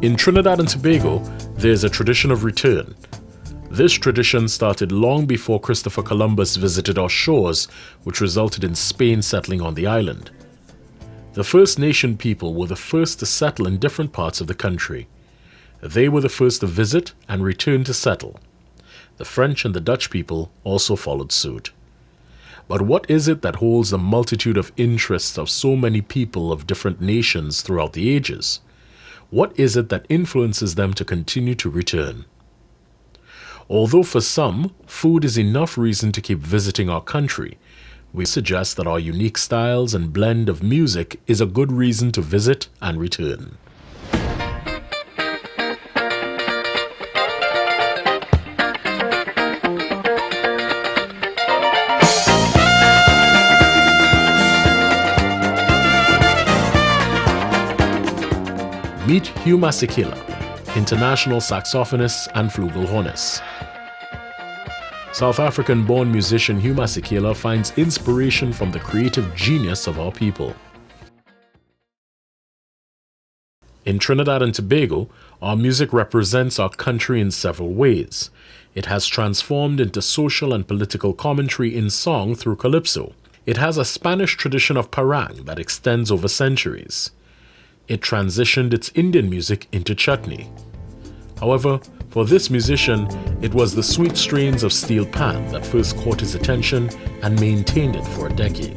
In Trinidad and Tobago, there's a tradition of return. This tradition started long before Christopher Columbus visited our shores, which resulted in Spain settling on the island. The First Nation people were the first to settle in different parts of the country. They were the first to visit and return to settle. The French and the Dutch people also followed suit. But what is it that holds the multitude of interests of so many people of different nations throughout the ages? What is it that influences them to continue to return? Although for some, food is enough reason to keep visiting our country, we suggest that our unique styles and blend of music is a good reason to visit and return. Meet Hugh Masekela, international saxophonist and flugelhornist. South African-born musician Hugh Masekela finds inspiration from the creative genius of our people. In Trinidad and Tobago, our music represents our country in several ways. It has transformed into social and political commentary in song through calypso. It has a Spanish tradition of parang that extends over centuries. It transitioned its Indian music into chutney. However, for this musician, it was the sweet strains of steel pan that first caught his attention and maintained it for a decade.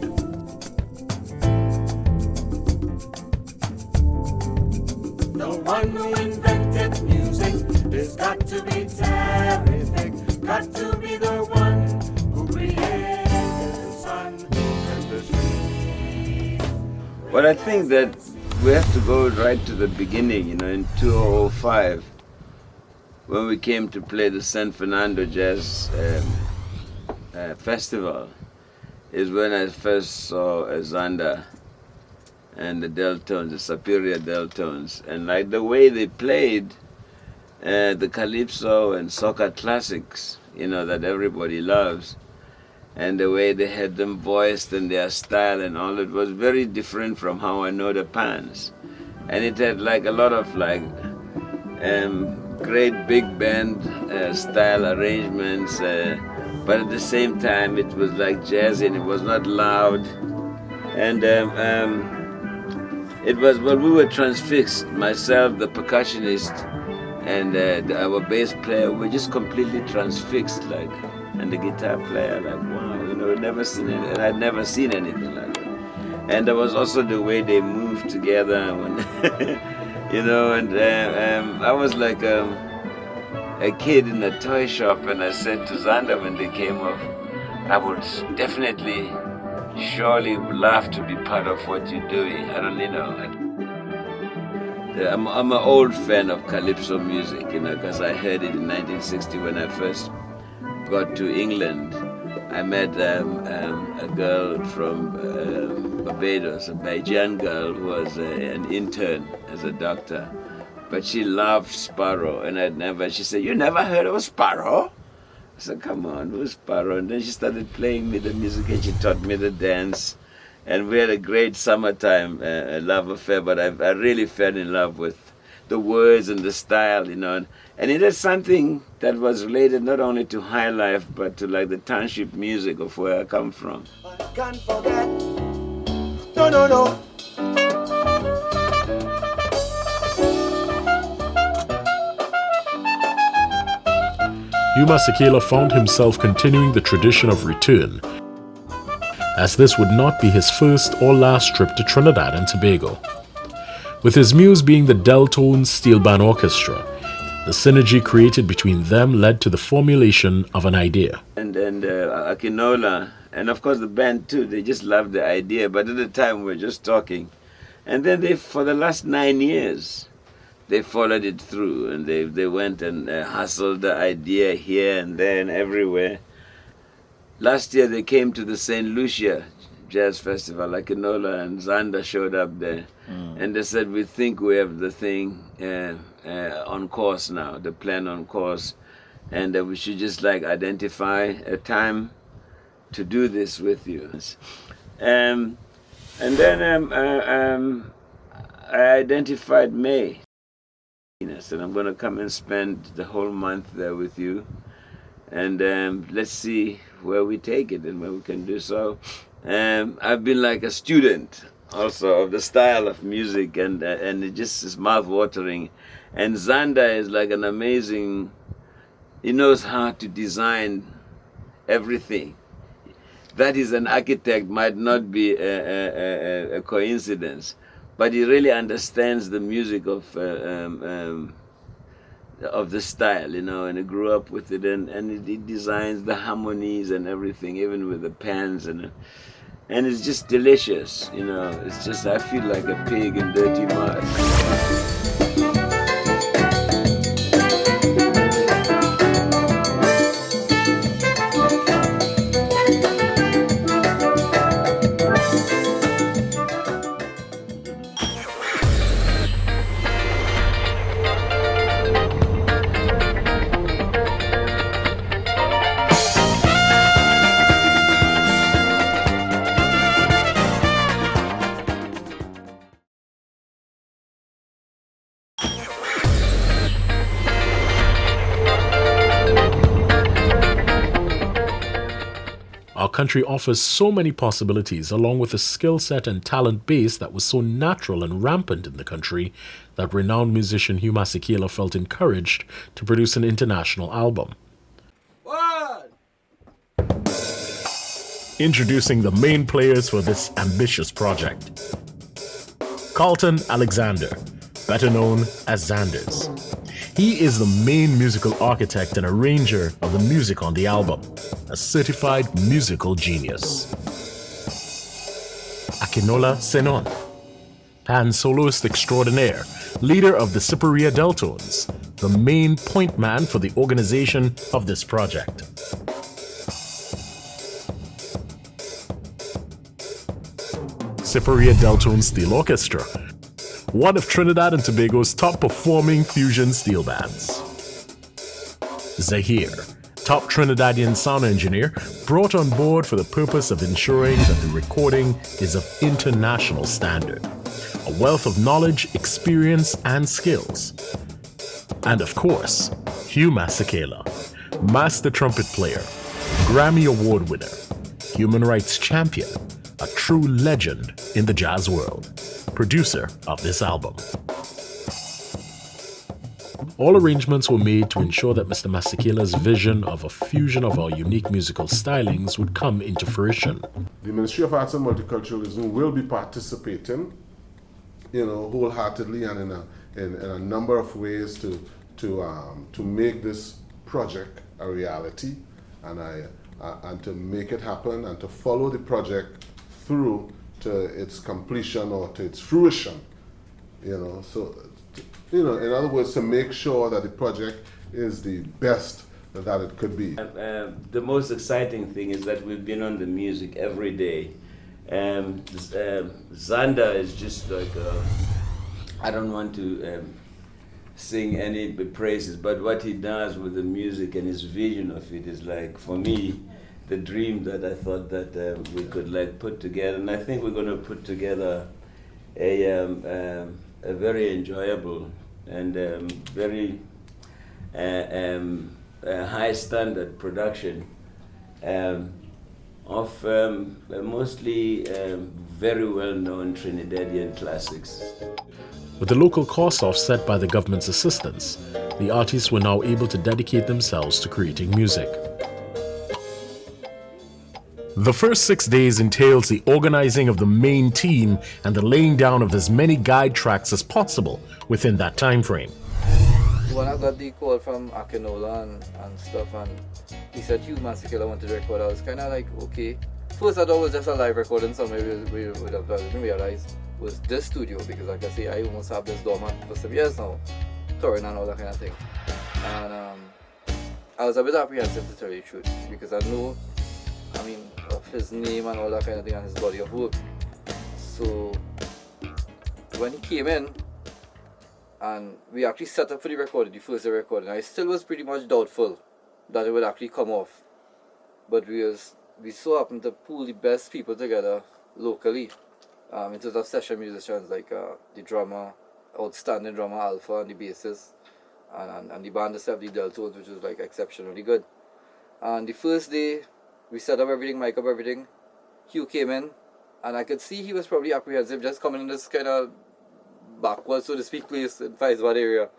The one who invented music has got to be terrific, got to be the one who created the sun and the trees. Well, I think that we have to go right to the beginning, in 2005, when we came to play the San Fernando Jazz Festival, is when I first saw Zander and the Deltones, the Siparia Deltones, and like the way they played the calypso and soca classics, that everybody loves, and the way they had them voiced and their style and all, it was very different from how I know the pans. And it had like a lot of great big band style arrangements, but at the same time it was like jazzy and it was not loud. And it was, well, we were transfixed, myself, the percussionist, and our bass player, we were just completely transfixed, and the guitar player, wow, never seen it, and I'd never seen anything like that. And there was also the way they moved together, when, and I was like a kid in a toy shop, and I said to Zander when they came off, I would definitely, surely love to be part of what you're doing. I don't I'm an old fan of calypso music, because I heard it in 1960 when I first got to England. I met a girl from Barbados, a Bajan girl who was an intern as a doctor, but she loved Sparrow, and she said, "You never heard of Sparrow?" I said, "Come on, who's Sparrow?" And then she started playing me the music and she taught me the dance, and we had a great summertime love affair, but I really fell in love with the words and the style, and it is something that was related not only to high life but to like the township music of where I come from. I can't forget. No, no, no. Hugh Masekela found himself continuing the tradition of return, as this would not be his first or last trip to Trinidad and Tobago. With his muse being the Deltones steel band orchestra, the synergy created between them led to the formulation of an idea. And Akinola, and of course the band too, they just loved the idea, but at the time we were just talking. And then for the last 9 years, they followed it through, and they went and hustled the idea here and there and everywhere. Last year they came to the St. Lucia Jazz Festival. Akinola and Zanda showed up there, and they said, we think we have the thing on course now, the plan on course, and we should just like identify a time to do this with you. And then I identified May. I said, I'm going to come and spend the whole month there with you, and let's see where we take it and where we can do so. I've been like a student also of the style of music, and it just is mouth-watering. And Zanda is like an amazing, he knows how to design everything. That is, an architect might not be a coincidence, but he really understands the music of the style, and he grew up with it, and he designs the harmonies and everything, even with the pans, and it's just delicious, It's just, I feel like a pig in dirty mud. Our country offers so many possibilities, along with a skill set and talent base that was so natural and rampant in the country, that renowned musician Hugh Masekela felt encouraged to produce an international album. Introducing the main players for this ambitious project. Carlton Alexander, better known as Xanders. He is the main musical architect and arranger of the music on the album, a certified musical genius. Akinola Senon, pan soloist extraordinaire, leader of the Siparia Deltones, the main point man for the organization of this project. Siparia Deltones Steel Orchestra, one of Trinidad and Tobago's top performing fusion steel bands. Zahir, top Trinidadian sound engineer, brought on board for the purpose of ensuring that the recording is of international standard. A wealth of knowledge, experience, and skills. And of course, Hugh Masekela, master trumpet player, Grammy Award winner, human rights champion, a true legend in the jazz world, producer of this album. All arrangements were made to ensure that Mr. Masekela's vision of a fusion of our unique musical stylings would come into fruition. The Ministry of Arts and Multiculturalism will be participating, wholeheartedly and in a number of ways to make this project a reality, and to make it happen and to follow the project through to its completion or to its fruition, So, in other words, to make sure that the project is the best that it could be. The most exciting thing is that we've been on the music every day. Zanda is just like, I don't want to sing any praises, but what he does with the music and his vision of it is like, for me, the dream that I thought that we could like put together. And I think we're going to put together a very enjoyable and very high standard production of mostly very well-known Trinidadian classics. With the local costs offset by the government's assistance, the artists were now able to dedicate themselves to creating music. The first 6 days entails the organizing of the main team and the laying down of as many guide tracks as possible within that time frame. When I got the call from Akinola and stuff, and he said Hugh Masekela wanted to record, I was kind of like, okay. First I thought it was just a live recording somewhere we would have didn't realize it was this studio, because like I say, I almost have this dormant for some years now, touring and all that kind of thing. And I was a bit apprehensive, to tell you the truth, because I know, I mean, of his name and all that kind of thing and his body of work. So when he came in and we actually set up for the recording, the first recording, I still was pretty much doubtful that it would actually come off. But we so happened to pull the best people together locally in terms of session musicians, like the drummer, outstanding drummer Alpha, and the bassist, and the band itself, the Deltones, which was like exceptionally good. And the first day, we set up everything, mic up everything. Hugh came in, and I could see he was probably apprehensive, just coming in this kind of backwards, so to speak, place in Faisbad area.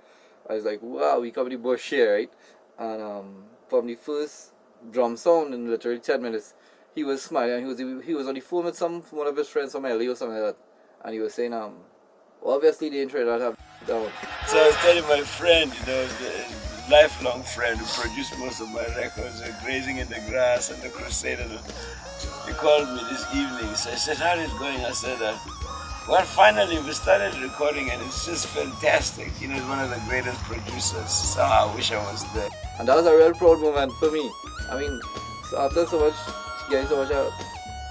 I was like, wow, we come to the bush here, right? And from the first drum sound in literally 10 minutes, he was smiling, and he was on the phone with one of his friends from LA or something like that, and he was saying, obviously they ain't trying to have down. So I was telling my friend, the lifelong friend who produced most of my records, Grazing in the Grass and The Crusaders. He called me this evening, so I said, how is it going? I said, well, finally we started recording and it's just fantastic. He's one of the greatest producers, so I wish I was there. And that was a real proud moment for me. I mean, after getting so much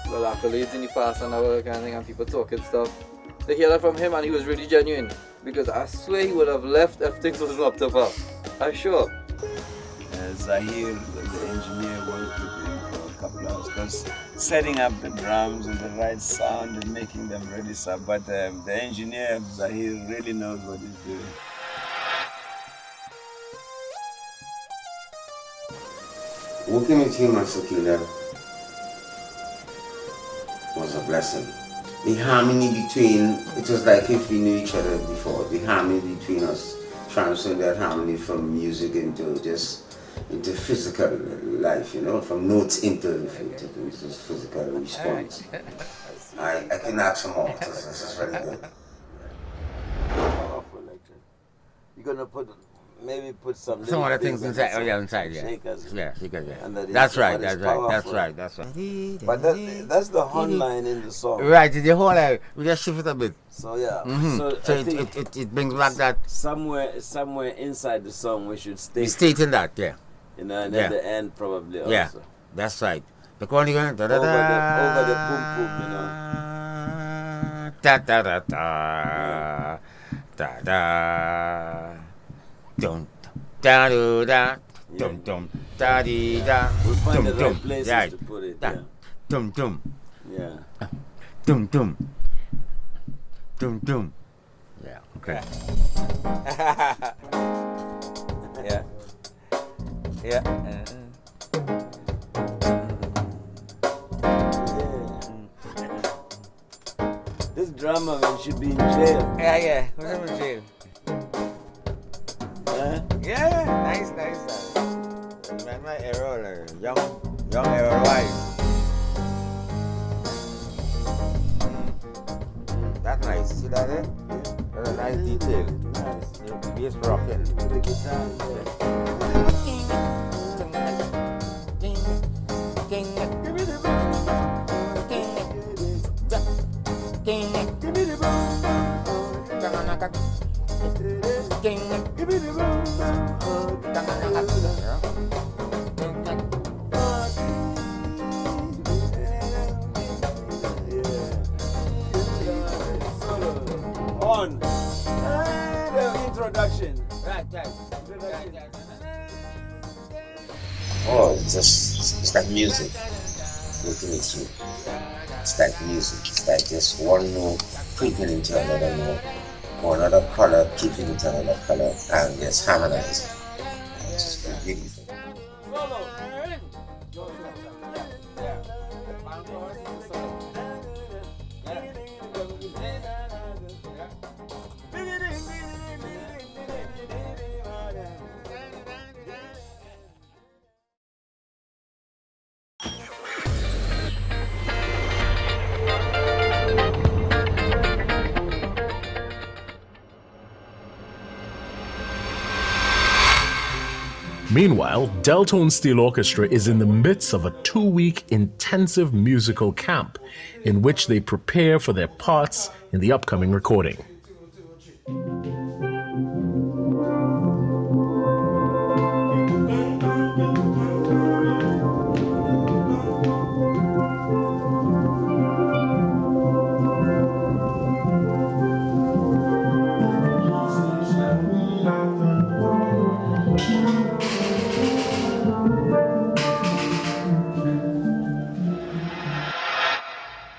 accolades in the past and all that kind of thing, and people talking stuff, to hear that from him, and he was really genuine, because I swear he would have left if things wasn't up to par. I'm sure. Zahir, the engineer, worked with him for a couple hours, because setting up the drums and the right sound and making them ready, but the engineer, Zahir, really knows what he's doing. Working with Hugh Masekela was a blessing. The harmony between, it was like if we knew each other before, the harmony between us, transferring that harmony from music into physical life, from notes into physical response. I can ask for more. This is very good. You're gonna maybe put some other things inside. Oh yeah, inside. Yeah. Shakers. Yeah, shakers. Yeah. That's right. That's right. But that's the horn line in the song. Right. The whole line. We just shift it a bit. So yeah. Mm-hmm. So it brings back that somewhere inside the song we should state. Stating that, yeah. And at the end probably also. Yeah. That's right. The corner going over the boom boom, Da da da da da da. Dum da do da. Dum dum da dee da. We'll find the right places to put it. Yeah. Dum dum. Yeah. Dum dum. Dum dum. Yeah. Okay. Yeah. Yeah. This drummer man should be in jail. Yeah. Who's in jail? Huh? Yeah. Nice. My error, young error wise. That's nice. See that there? That's a nice detail. Nice. The bass rocking. The guitar. On the introduction. Right. Oh, it's like music. Looking at you. It's like music. It's like just one note creeping into another note. or another color keep it with another color and gets harmonized. Which is very beautiful. Meanwhile, Deltones Steel Orchestra is in the midst of a 2-week intensive musical camp in which they prepare for their parts in the upcoming recording.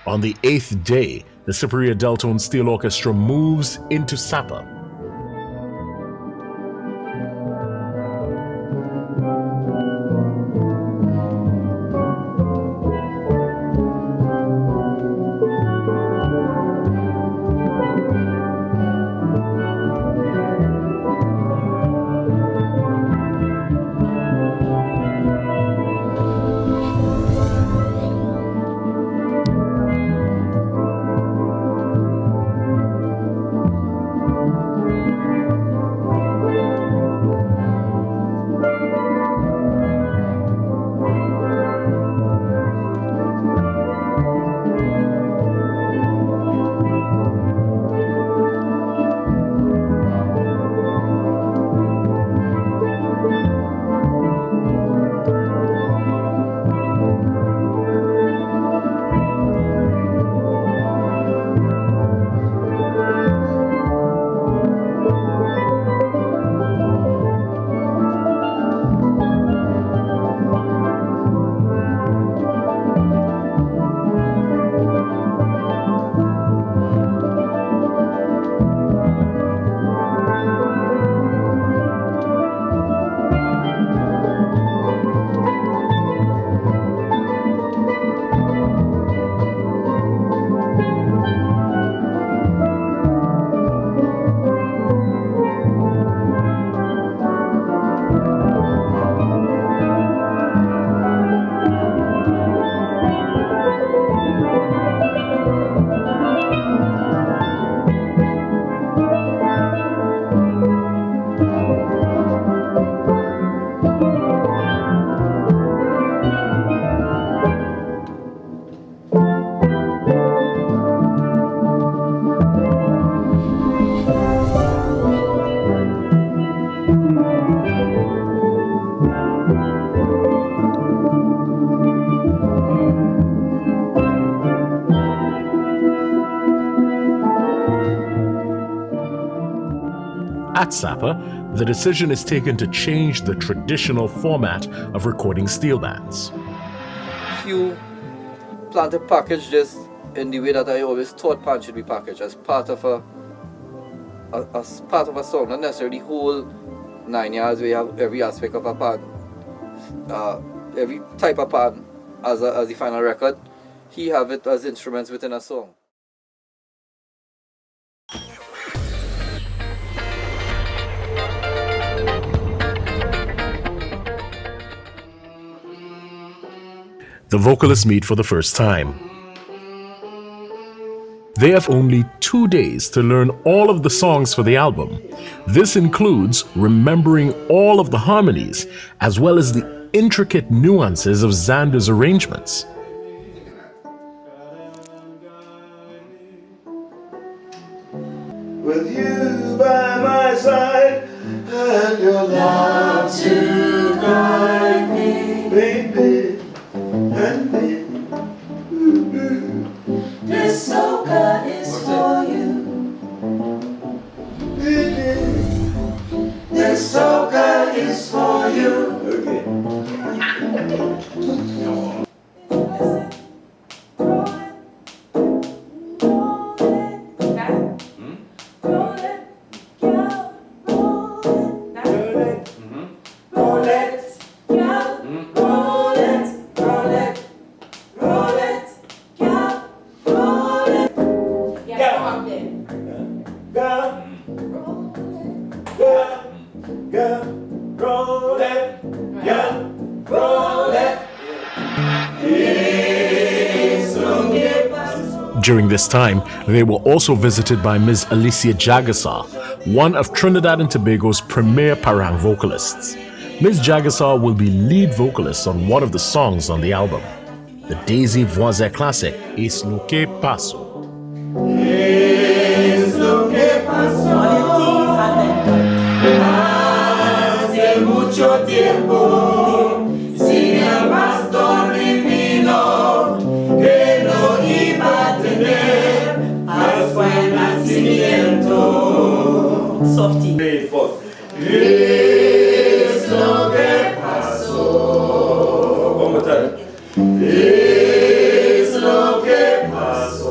On the 8th day, the Siparia Deltones Steel Orchestra moves into Sapa. At Sapa, the decision is taken to change the traditional format of recording steel bands. Hugh planned to package this in the way that I always thought pan should be packaged, as part of a song, not necessarily the whole 9 yards where you have every aspect of a pan, every type of pan as the final record. He have it as instruments within a song. The vocalists meet for the first time. They have only 2 days to learn all of the songs for the album. This includes remembering all of the harmonies, as well as the intricate nuances of Xander's arrangements. With you by my side and your love to guide me, baby. And this soca is for you. This soca is for you. Okay. During this time, they were also visited by Ms. Alicia Jagassar, one of Trinidad and Tobago's premier parang vocalists. Ms. Jagassar will be lead vocalist on one of the songs on the album. The Daisy Voisée classic, Es lo que pasó. Es lo que pasó hace mucho tiempo, sin el pastor divino que no iba a tener Pascua el nacimiento. Softy. Es lo que pasó. One more time. Es lo que pasó.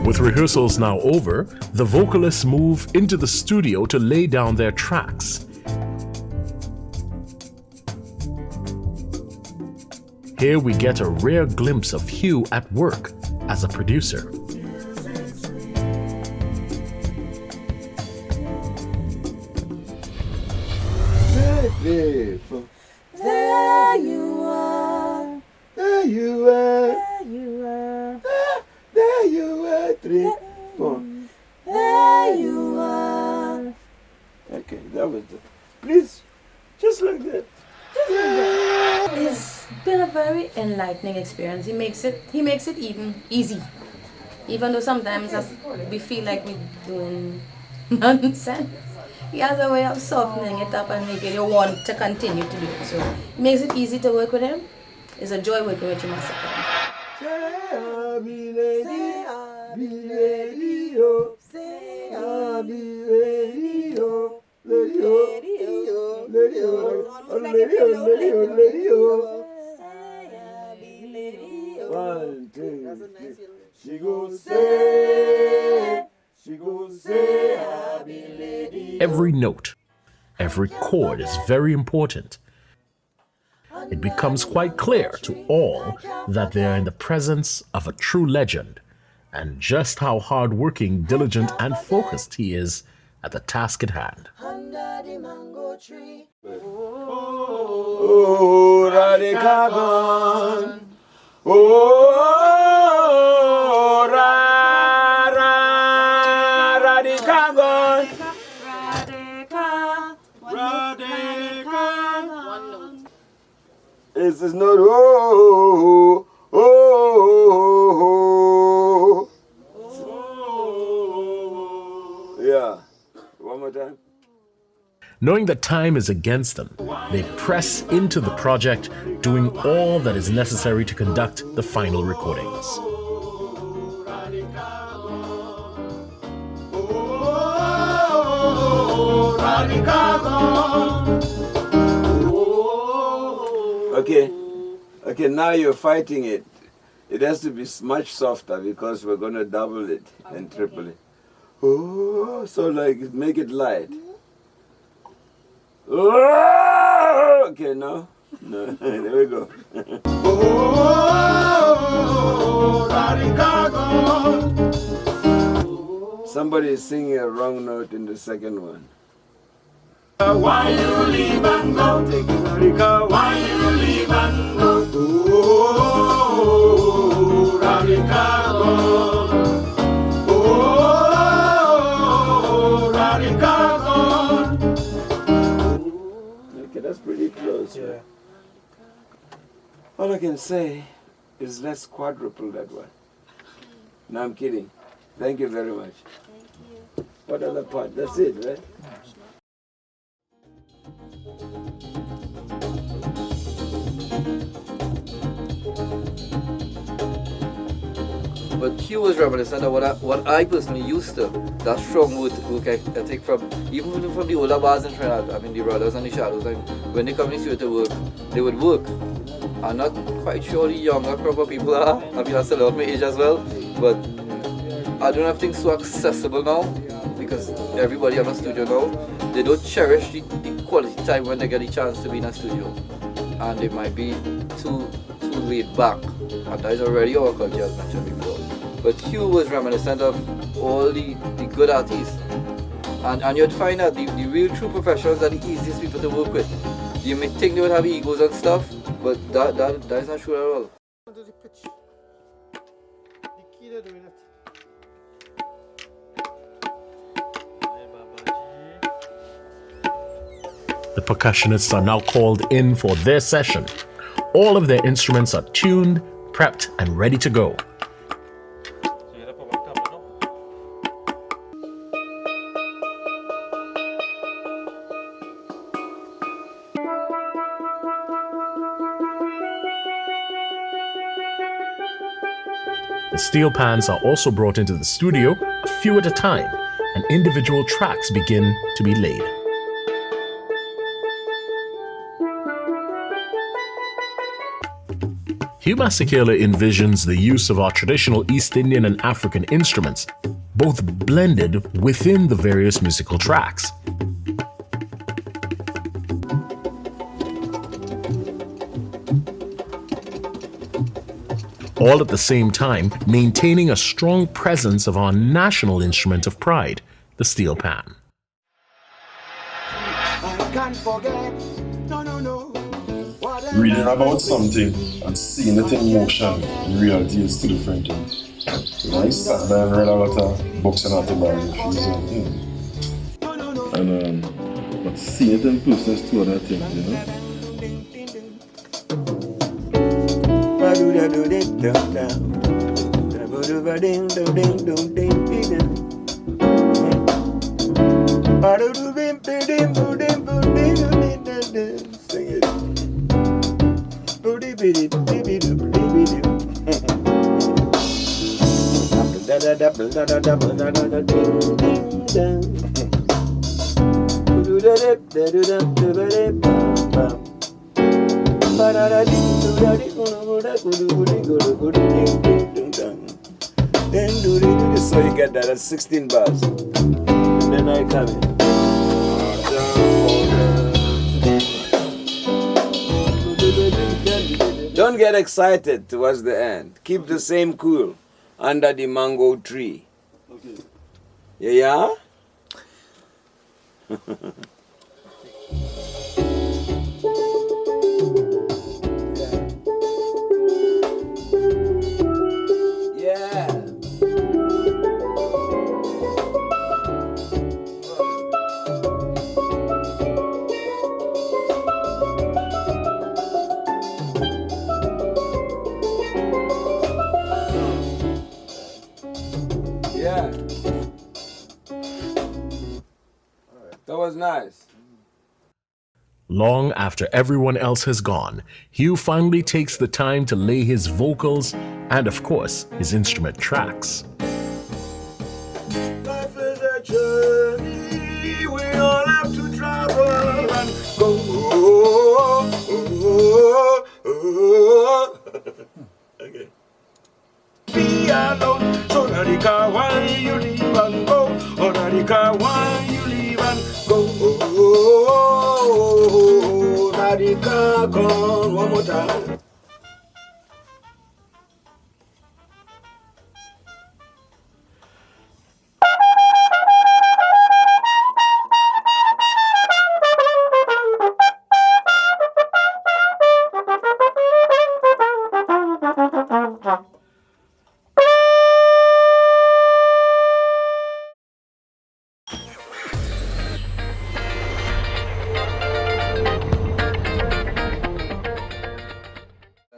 With rehearsals now over, the vocalists move into the studio to lay down their tracks. Here we get a rare glimpse of Hugh at work as a producer. There you are. There you are. There you are. There you are. 3, 4. There you are. Okay, that was it. Please, just like that. It's been a very enlightening experience. He makes it even easy. Even though sometimes we feel like we're doing nonsense. He has a way of softening it up and making you want to continue to do it. So it makes it easy to work with him. It's a joy working with Hugh Masekela. One, two, three. She goes say, I be lady. Every note, every chord is very important. It becomes quite clear to all that they are in the presence of a true legend, and just how hardworking, diligent, and focused he is at the task at hand. Under the mango tree. Oh, Radhika gone. Oh, Radhika gone. Radhika. This is not yeah. One more time. Knowing that time is against them, they press into the project, doing all that is necessary to conduct the final recordings. Okay, now you're fighting it. It has to be much softer because we're going to double it and triple it. Oh, so like make it light. Oh, okay, no, there we go. Somebody is singing a wrong note in the second one. Why you leave and go? Take it, Radhika. Why you leave and go? Oh, Radhika gone. Oh, Radhika gone. Okay, that's pretty close. Yeah. All I can say is let's quadruple that one. No, I'm kidding. Thank you very much. Thank you. What other part? That's it, right? But Hugh was reminiscent of what I personally used to. That strong work I take from, even from the older bars in Trinidad, I mean the Brothers and the Shadows, and when they come in here to work, they would work. I'm not quite sure the younger crop of people are. I mean, that's a lot of my age as well, but I don't have things so accessible now, because everybody has a studio now. They don't cherish the quality time when they get the chance to be in a studio. And they might be too laid back. And that is already our culture, as mentioned before. But Hugh was reminiscent of all the good artists. And you'd find that the real true professionals are the easiest people to work with. You may think they would have egos and stuff, but that is not true at all. The percussionists are now called in for their session. All of their instruments are tuned, prepped, and ready to go. The steel pans are also brought into the studio, a few at a time, and individual tracks begin to be laid. Hugh Masekela envisions the use of our traditional East Indian and African instruments, both blended within the various musical tracks. All at the same time, maintaining a strong presence of our national instrument of pride, the steel pan. I can't forget, no. Reading about something and seeing it in motion in reality is two different things. You know, I sat down and read a lot of books and autobiographies and but seeing it in person is two other things, you know. Sing it. So you get that at 16 bars. And then I come in. Don't get excited towards the end. Keep the same cool under the mango tree. Okay. Yeah? Yeah. Yeah. That was nice. Long after everyone else has gone, Hugh finally takes the time to lay his vocals and, of course, his instrument tracks. Life is a journey, we all have to travel and go. Okay. Be alone, so Narika, why you leave and go? Oh, Narika, why you leave and go? Narika, come one more time.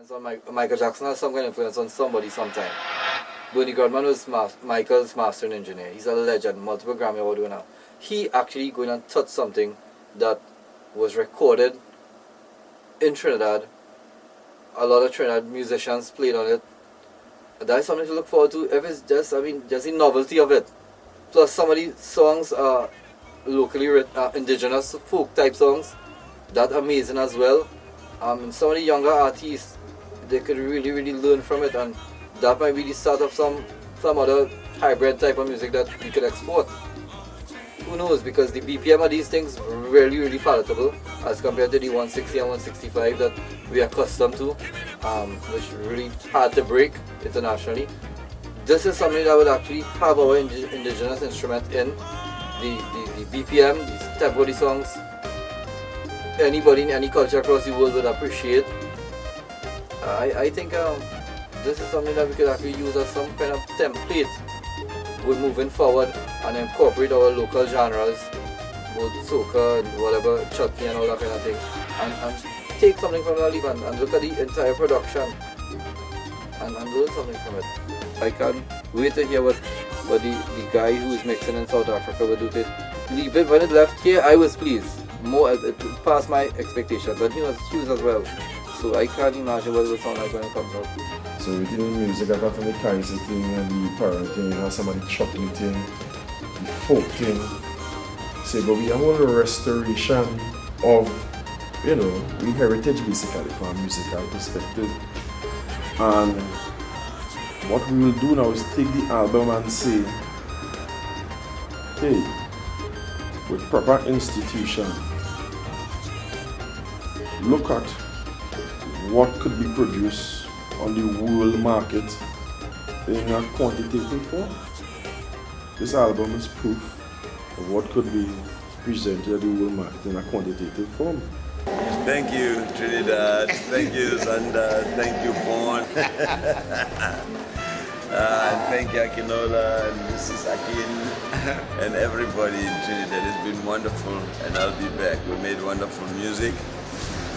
influence on Michael Jackson has some kind of influence on somebody sometime. Bernie Grundman was Michael's mastering engineer. He's a legend, multiple Grammy Award winner. He actually going and touched something that was recorded in Trinidad. A lot of Trinidad musicians played on it. That is something to look forward to if it's just, just the novelty of it. Plus some of these songs are locally indigenous folk type songs. That's amazing as well. Some of the younger artists, they could really learn from it, and that might be the start of some other hybrid type of music that we could export. Who knows, because the BPM of these things really palatable as compared to the 160 and 165 that we are accustomed to, which really hard to break internationally. This is something that would actually have our indigenous instrument in the BPM, the tempo of the songs. Anybody in any culture across the world would appreciate. I think this is something that we could actually use as some kind of template with moving forward and incorporate our local genres, both soca and whatever, chutney and all that kind of thing, and take something from that and look at the entire production and learn something from it. I can't wait to hear what the guy who is mixing in South Africa would do to it. Leave it. When it left here, I was pleased. More, it passed my expectations, but he was huge as well. So I can't imagine what it would sound like when it comes out. So within the music, I got from the Kaiser thing and the parent thing, and some of the chutney thing, the folk thing. So, but we have a whole restoration of, the heritage basically from a musical perspective. And what we will do now is take the album and say, hey, with proper institution, look at what could be produced on the world market in a quantitative form. This album is proof of what could be presented at the world market in a quantitative form. Thank you, Trinidad. Thank you, Zanda. Thank you, Vaughn. Thank you, Akinola, and Mrs. Akin, and everybody in Trinidad. It's been wonderful, and I'll be back. We made wonderful music,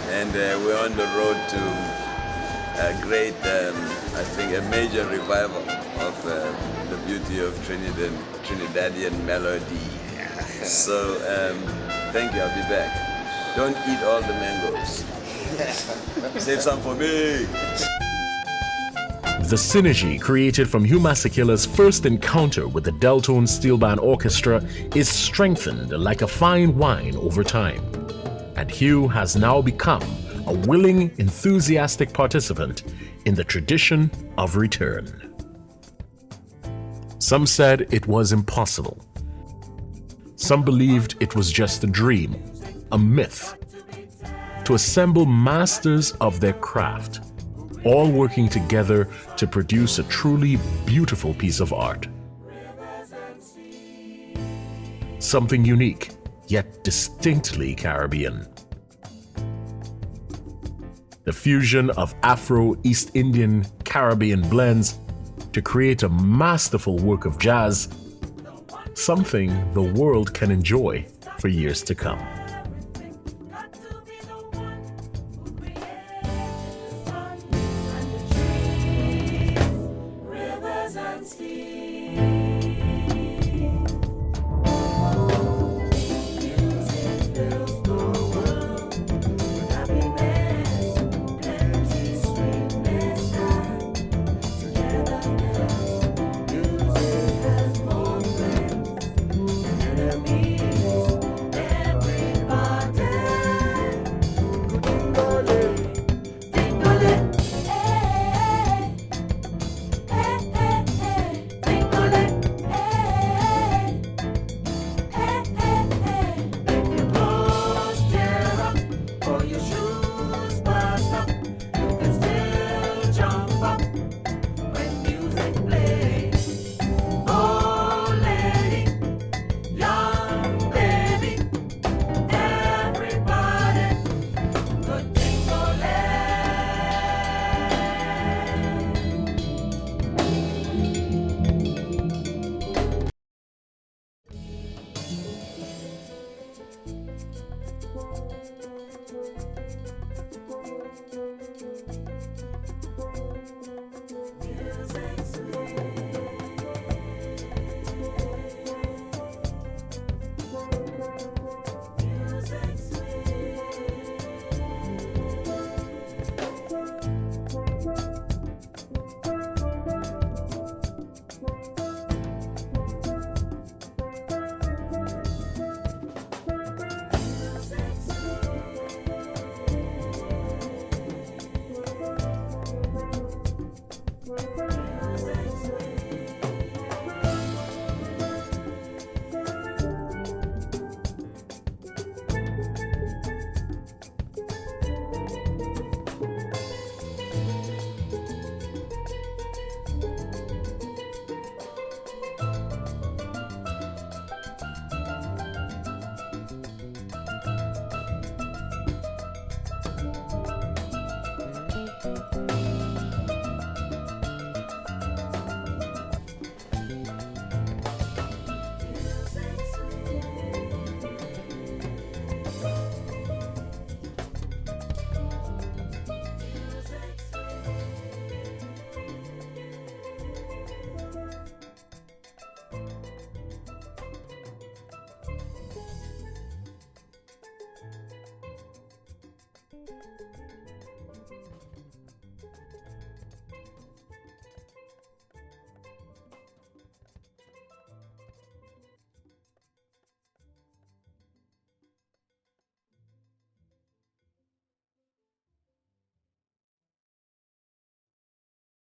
and we're on the road to a great, I think, a major revival of the beauty of Trinidadian melody. So, thank you. I'll be back. Don't eat all the mangoes. Save some for me. The synergy created from Hugh Masekela's first encounter with the Deltones Steel Band Orchestra is strengthened like a fine wine over time. And Hugh has now become a willing, enthusiastic participant in the tradition of return. Some said it was impossible. Some believed it was just a dream, a myth, to assemble masters of their craft, all working together to produce a truly beautiful piece of art. Something unique, yet distinctly Caribbean. The fusion of Afro, East Indian, Caribbean blends to create a masterful work of jazz, something the world can enjoy for years to come. Rivers and seas.